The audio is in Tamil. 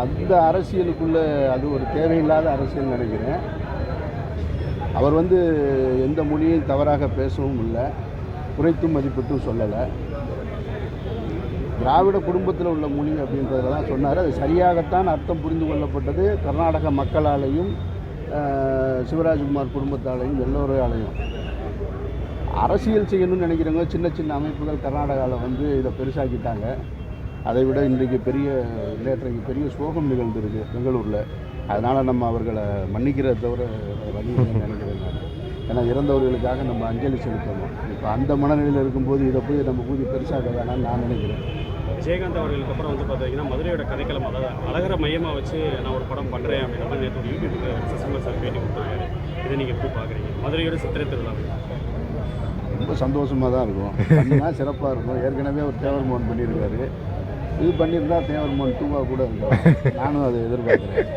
அந்த அரசியலுக்குள்ளே அது ஒரு தேவையில்லாத அரசியல் நினைக்கிறேன். அவர் எந்த மொழியையும் தவறாக பேசவும் இல்லை, குறைத்தும் மதிப்பிட்டும் சொல்லலை. திராவிட குடும்பத்தில் உள்ள மொழி அப்படின்றதெல்லாம் சொன்னார். அது சரியாகத்தான் அர்த்தம் புரிந்து கொள்ளப்பட்டது கர்நாடக மக்களாலையும் சிவராஜ்குமார் குடும்பத்தாலையும் எல்லோராலையும். அரசியல் செய்யணும்னு நினைக்கிறவங்க சின்ன சின்ன அமைப்புகள் கர்நாடகாவில் இதை பெருசாக்கிட்டாங்க. அதை விட இன்றைக்கு நேற்றைக்கு பெரிய சோகம் நிகழ்ந்துருக்கு பெங்களூரில். அதனால் நம்ம அவர்களை மன்னிக்கிறத தவிர வழி இல்லைன்னு நினைக்கிறேன் நான். ஏன்னா இறந்தவர்களுக்காக நம்ம அஞ்சலி செலுத்தணும். இப்போ அந்த மனநிலையில் இருக்கும்போது இதை போய் நம்ம ஊதி பெருசாக வேணாம்னு நான் நினைக்கிறேன். விஜயகாந்த் அவர்களுக்கு அப்புறம் பார்த்தீங்கன்னா மதுரையோட கதைக்களம், அதாவது அழகரை மையமாக வச்சு நான் ஒரு படம் பண்ணுறேன் அப்படின்ற மாதிரி நேற்று யூடியூபுக்கு சசிகுமார் சார் பேட்டி கொடுத்தாங்க. இதை நீங்கள் எப்படி பார்க்குறீங்க? மதுரையோட சித்திரை திருவிழா ரொம்ப சந்தோஷமாக தான் இருக்கும், பண்ணினா சிறப்பாக இருக்கும். ஏற்கனவே ஒரு தேவர் மோகன் பண்ணியிருக்காரு, இது பண்ணியிருந்தால் தேவர் மோகன் 2 கூட இருக்கும். நானும் அதை எதிர்பார்க்குறேன்.